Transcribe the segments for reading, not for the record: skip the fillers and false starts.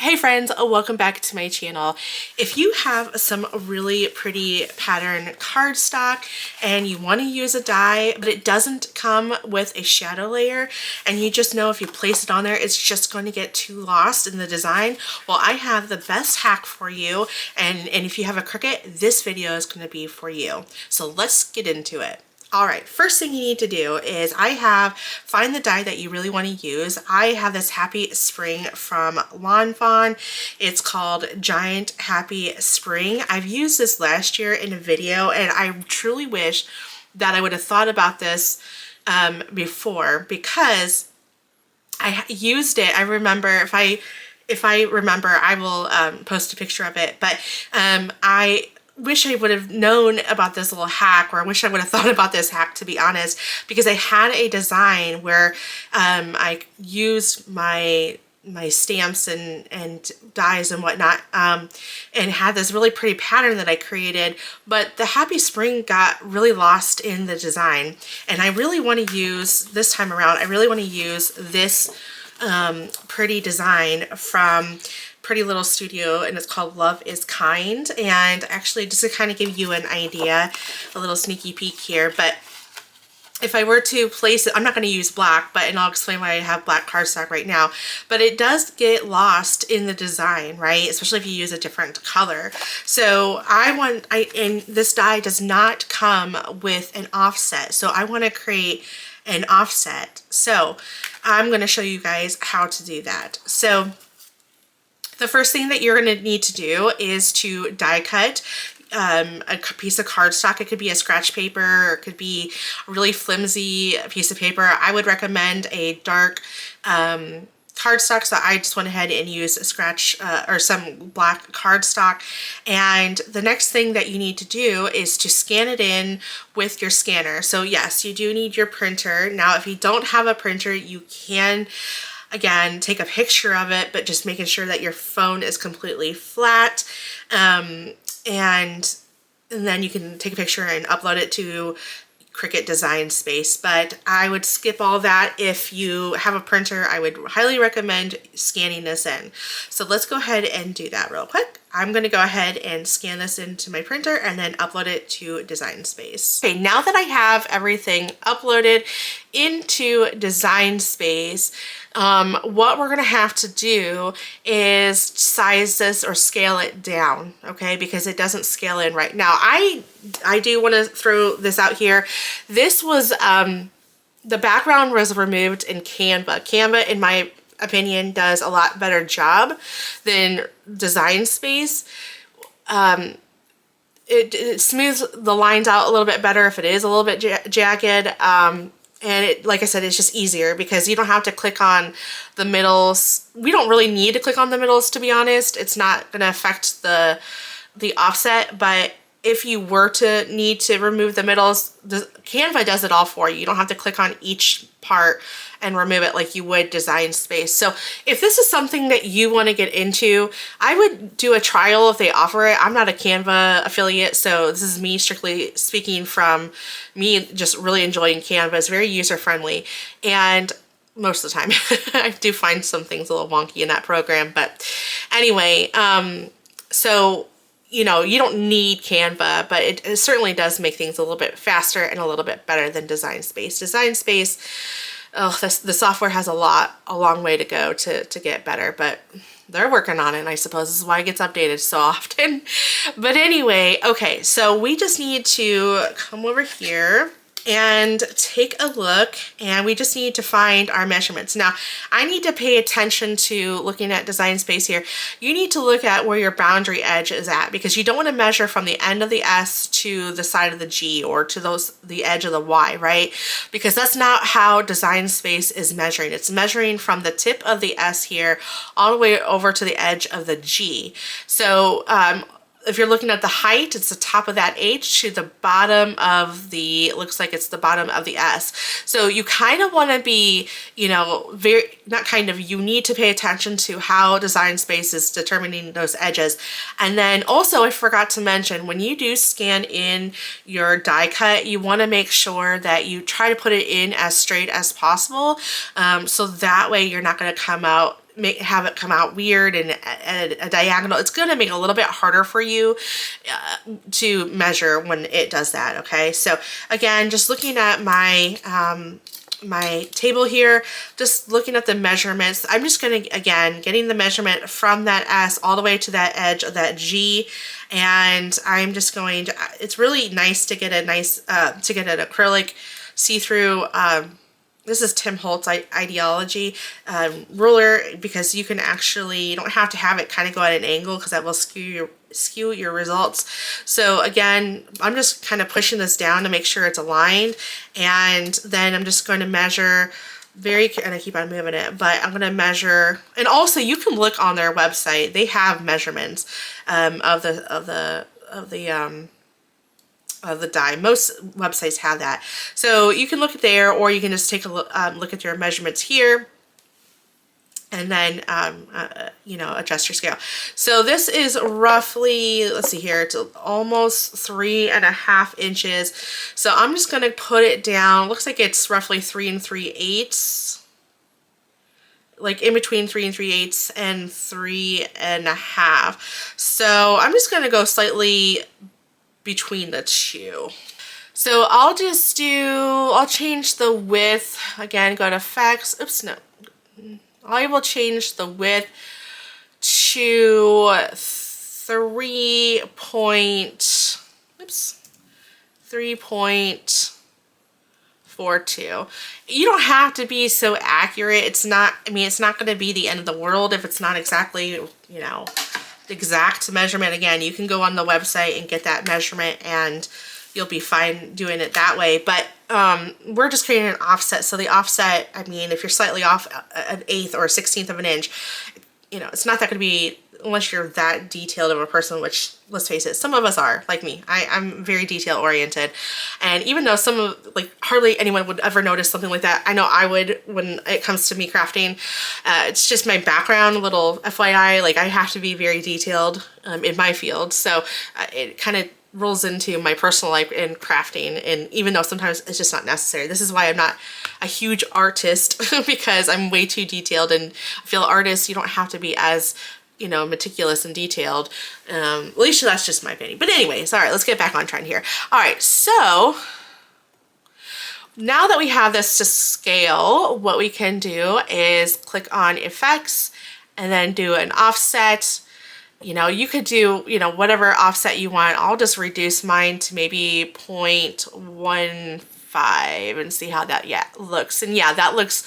Hey friends, welcome back to my channel. If you have some really pretty pattern cardstock and you want to use a die, but it doesn't come with a shadow layer, and you just know if you place it on there, it's just going to get too lost in the design, well, I have the best hack for you. And if you have a Cricut, this video is going to be for you. So let's get into it. All right, first thing you need to do is find the die that you really want to use. I have this Happy Spring from Lawn Fawn. It's called Giant Happy Spring. I've used this last year in a video, and I truly wish that I would have thought about this before, because I used it. I remember, if I remember, I will post a picture of it, but I wish I would have known about this little hack, or I wish I would have thought about this hack, to be honest, because I had a design where I used my stamps and dies and whatnot, and had this really pretty pattern that I created, but the Happy Spring got really lost in the design. And I really want to use, this time around, I really want to use this pretty design from Pretty Little Studio, and it's called Love is Kind. And actually, just to kind of give you an idea, a little sneaky peek here, but if I were to place it, I'm not going to use black, and I'll explain why I have black cardstock right now, but it does get lost in the design, right? Especially if you use a different color. So and this die does not come with an offset, so I want to create an offset. So I'm going to show you guys how to do that. So the first thing that you're going to need to do is to die cut a piece of cardstock. It could be a scratch paper, or it could be a really flimsy piece of paper. I would recommend a dark cardstock, so I just went ahead and used a scratch or some black cardstock. And the next thing that you need to do is to scan it in with your scanner. So yes, you do need your printer. Now, if you don't have a printer, you can, again, take a picture of it, but just making sure that your phone is completely flat. And then you can take a picture and upload it to Cricut Design Space. But I would skip all that. If you have a printer, I would highly recommend scanning this in. So let's go ahead and do that real quick. I'm going to go ahead and scan this into my printer and then upload it to Design Space. Okay, now that I have everything uploaded into Design Space, what we're going to have to do is size this or scale it down, okay, because it doesn't scale in right now. I do want to throw this out here. This was, the background was removed in Canva. Canva, in my opinion, does a lot better job than Design Space. It smooths the lines out a little bit better if it is a little bit jagged. And it, like I said, it's just easier because you don't have to click on the middles. We don't really need to click on the middles, to be honest. It's not going to affect the offset, but if you were to need to remove the middles, Canva does it all for you. You don't have to click on each part and remove it like you would Design Space. So if this is something that you want to get into, I would do a trial if they offer it. I'm not a Canva affiliate, so this is me strictly speaking from me just really enjoying Canva. It's very user-friendly, and most of the time I do find some things a little wonky in that program. But anyway, so you know, you don't need Canva, but it certainly does make things a little bit faster and a little bit better than Design Space. Design Space, oh, the software has a long way to go to get better, but they're working on it, and I suppose this is why it gets updated so often. But anyway, okay, so we just need to come over here and take a look, and we just need to find our measurements. Now, I need to pay attention to looking at Design Space here. You need to look at where your boundary edge is at, because you don't want to measure from the end of the S to the side of the G, or to the edge of the Y, right? Because that's not how Design Space is measuring. It's measuring from the tip of the S here all the way over to the edge of the G. So if you're looking at the height, it's the top of that H to the bottom of the, looks like it's the bottom of the S. So you kind of want to be, you know, you need to pay attention to how Design Space is determining those edges. And then also, I forgot to mention, when you do scan in your die cut, you want to make sure that you try to put it in as straight as possible. So that way you're not going to come out have it come out weird and at a diagonal. It's going to make it a little bit harder for you to measure when it does that. Okay, so again, just looking at my my table here, just looking at the measurements, I'm just going to, again, getting the measurement from that S all the way to that edge of that G, and I'm just going to, it's really nice to get a nice, to get an acrylic see-through, this is Tim Holtz Ideology ruler, because you can actually, you don't have to have it kind of go at an angle because that will skew your results. So again, I'm just kind of pushing this down to make sure it's aligned, and then I'm just going to measure and I keep on moving it, but I'm going to measure, and also you can look on their website, they have measurements of the die. Most websites have that. So you can look at there, or you can just take a look at your measurements here, and then, you know, adjust your scale. So this is roughly, let's see here, it's almost 3.5 inches. So I'm just going to put it down. Looks like it's roughly 3 3/8. Like in between 3 3/8 and 3.5. So I'm just going to go slightly between the two. So I'll change the width, again, go to effects, oops, no. I will change the width to 3.42. You don't have to be so accurate. It's not, I mean, it's not going to be the end of the world if it's not exactly, you know, the exact measurement. Again, you can go on the website and get that measurement and you'll be fine doing it that way. But we're just creating an offset. So the offset, I mean, if you're slightly off an 1/8 or a 1/16 of an inch, you know, it's not that going to be, unless you're that detailed of a person, which, let's face it, some of us are, like me. I'm very detail oriented. And even though like hardly anyone would ever notice something like that, I know I would when it comes to me crafting. It's just my background, little FYI, like I have to be very detailed in my field. So it kind of rolls into my personal life in crafting, and even though sometimes it's just not necessary. This is why I'm not a huge artist because I'm way too detailed, and I feel artists, you don't have to be as, you know, meticulous and detailed. At least that's just my opinion. But anyways, all right, let's get back on trend here. All right, so now that we have this to scale, what we can do is click on effects and then do an offset. You know, you could do, you know, whatever offset you want. I'll just reduce mine to maybe 0.15 and see how that looks. And yeah, that looks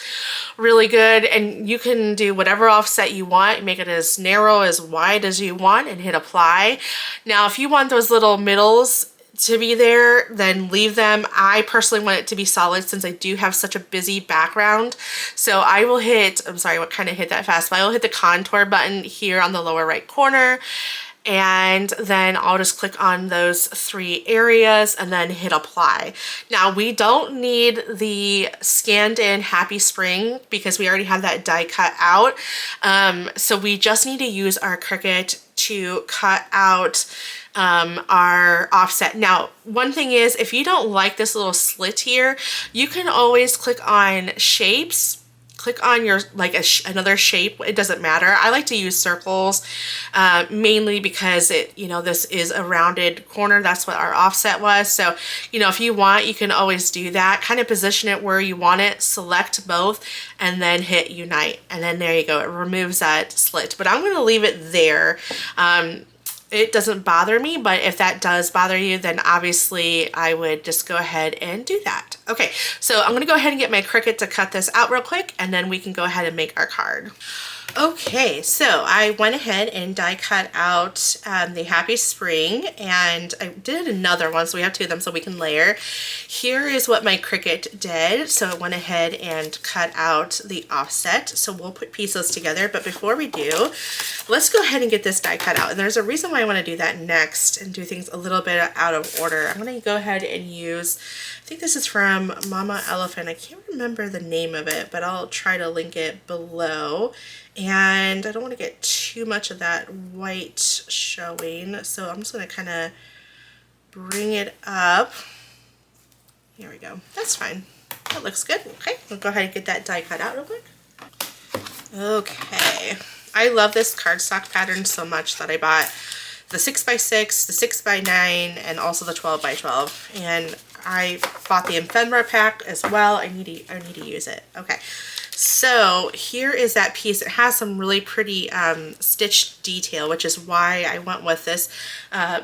really good. And you can do whatever offset you want, make it as narrow, as wide as you want, and hit apply. Now, if you want those little middles to be there, then leave them. I personally want it to be solid since I do have such a busy background. So I will hit, I'm sorry, what kind of hit that fast, but I will hit the contour button here on the lower right corner, and then I'll just click on those 3 areas and then hit apply. Now we don't need the scanned in Happy Spring because we already have that die cut out. So we just need to use our Cricut to cut out our offset. Now, one thing is, if you don't like this little slit here, you can always click on shapes, click on your, like another shape. It doesn't matter. I like to use circles, mainly because it, you know, this is a rounded corner. That's what our offset was. So, you know, if you want, you can always do that. Kind of position it where you want it, select both, and then hit unite. And then there you go. It removes that slit, but I'm going to leave it there. It doesn't bother me, but if that does bother you, then obviously I would just go ahead and do that. Okay, so I'm gonna go ahead and get my Cricut to cut this out real quick, and then we can go ahead and make our card. Okay, so I went ahead and die cut out the Happy Spring, and I did another one, so we have 2 of them so we can layer. Here is what my Cricut did. So I went ahead and cut out the offset. So we'll put pieces together, but before we do, let's go ahead and get this die cut out. And there's a reason why I want to do that next and do things a little bit out of order. I'm going to go ahead and use, I think this is from Mama Elephant. I can't remember the name of it, but I'll try to link it below. And I don't want to get too much of that white showing, so I'm just going to kind of bring it up. Here we go. That's fine. That looks good. Okay, we'll go ahead and get that die cut out real quick. Okay, I love this cardstock pattern so much that I bought the 6x6, the 6x9, and also the 12x12. And I bought the ephemera pack as well. I need to use it. Okay, so here is that piece. It has some really pretty stitched detail, which is why I went with this,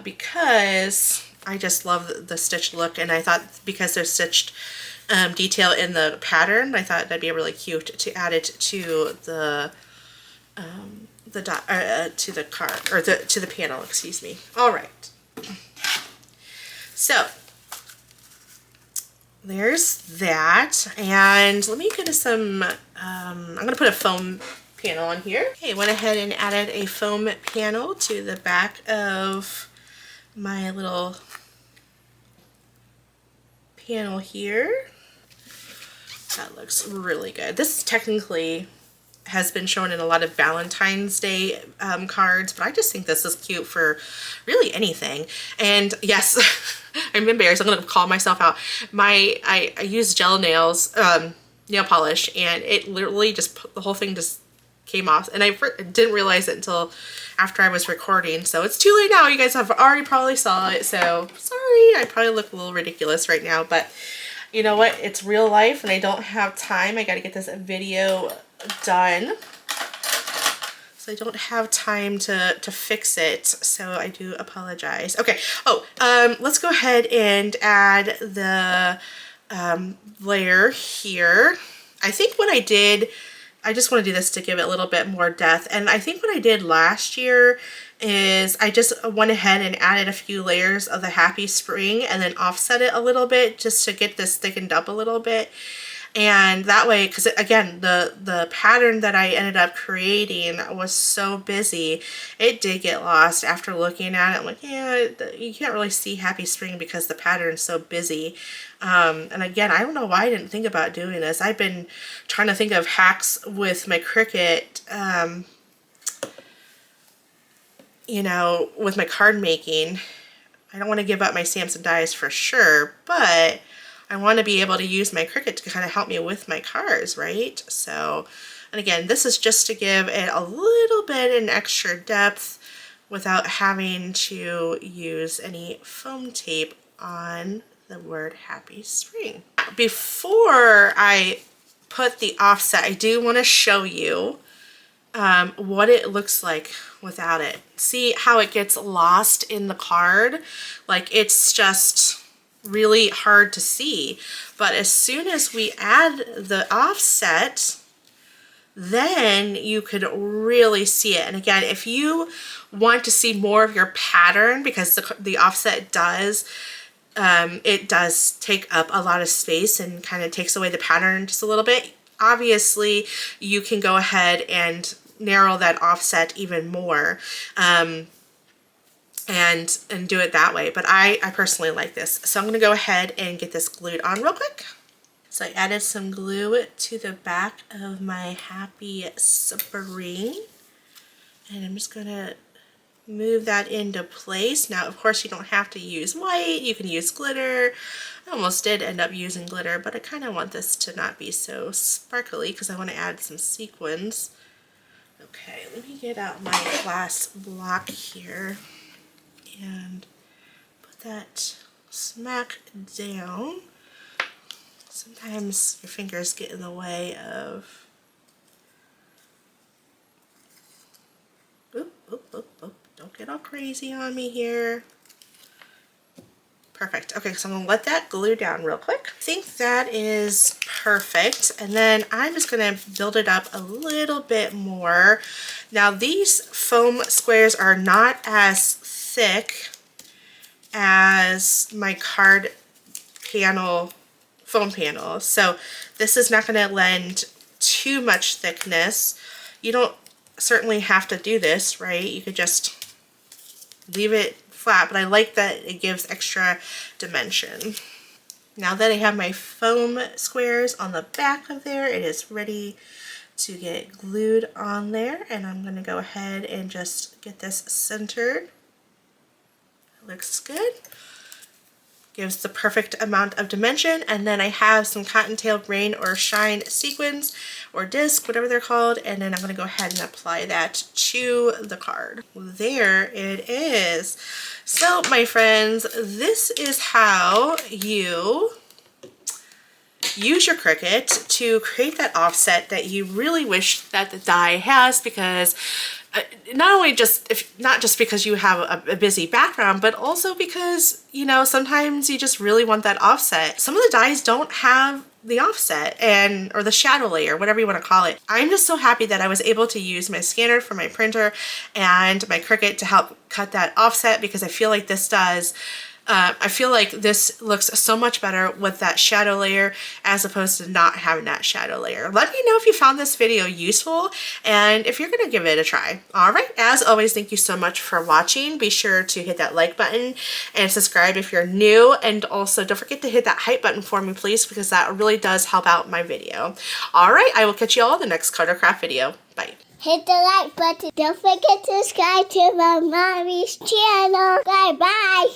because I just love the stitched look, and I thought because there's stitched detail in the pattern, I thought that'd be really cute to add it to the to the card, or to the panel, excuse me. All right, so there's that, and let me get some, I'm gonna put a foam panel on here. Okay, went ahead and added a foam panel to the back of my little panel here. That looks really good. This technically has been shown in a lot of Valentine's Day cards, but I just think this is cute for really anything. And yes, I'm embarrassed. I'm gonna call myself out. I use gel nails, nail polish, and it literally just, the whole thing just came off, and I didn't realize it until after I was recording. So it's too late now. You guys have already probably saw it, so sorry. I probably look a little ridiculous right now, but you know what? It's real life, and I don't have time. I gotta get this video done, so I don't have time to fix it, so I do apologize. Okay, let's go ahead and add the layer here. I think what I did, I just want to do this to give it a little bit more depth, and I think what I did last year is I just went ahead and added a few layers of the Happy Spring and then offset it a little bit just to get this thickened up a little bit. And that way, because again, the pattern that I ended up creating was so busy, it did get lost after looking at it. I'm like, yeah, you can't really see Happy Spring because the pattern's so busy. And again, I don't know why I didn't think about doing this. I've been trying to think of hacks with my Cricut, you know, with my card making. I don't want to give up my stamps and dies for sure, but I want to be able to use my Cricut to kind of help me with my cards, right? So, and again, this is just to give it a little bit an extra depth without having to use any foam tape on the word Happy Spring. Before I put the offset, I do want to show you what it looks like without it. See how it gets lost in the card? Like, it's just really hard to see. But as soon as we add the offset, then you could really see it. And again, if you want to see more of your pattern, because the offset does, it does take up a lot of space and kind of takes away the pattern just a little bit. Obviously, you can go ahead and narrow that offset even more, and do it that way. But I personally like this. So I'm going to go ahead and get this glued on real quick. So I added some glue to the back of my Happy Spring, and I'm just going to move that into place. Now, of course, you don't have to use white. You can use glitter. I almost did end up using glitter, but I kind of want this to not be so sparkly because I want to add some sequins. Okay, let me get out my glass block here and put that smack down. Sometimes your fingers get in the way of... Oop, oop, oop, oop. Don't get all crazy on me here. Perfect. Okay, so I'm going to let that glue down real quick. I think that is perfect. And then I'm just going to build it up a little bit more. Now, these foam squares are not as thick as my card panel, foam panel. So this is not going to lend too much thickness. You don't certainly have to do this, right? You could just leave it flat, but I like that it gives extra dimension. Now that I have my foam squares on the back of there, it is ready to get glued on there, and I'm going to go ahead and just get this centered. Looks good. gives the perfect amount of dimension. And then I have some Cottontail Rain or Shine sequins or disc, whatever they're called, and then I'm going to go ahead and apply that to the card. There it is. So my friends, this is how you use your Cricut to create that offset that you really wish that the die has, because not just because you have a busy background, but also because, you know, sometimes you just really want that offset. Some of the dies don't have the offset or the shadow layer, whatever you want to call it. I'm just so happy that I was able to use my scanner for my printer and my Cricut to help cut that offset, because I feel like this does I feel like this looks so much better with that shadow layer as opposed to not having that shadow layer. Let me know if you found this video useful and if you're gonna give it a try. All right, as always, thank you so much for watching. Be sure to hit that like button and subscribe if you're new, and also don't forget to hit that hype button for me, please, because that really does help out my video. All right, I will catch you all in the next card or craft video. Bye. Hit the like button. Don't forget to subscribe to my mommy's channel. Bye bye.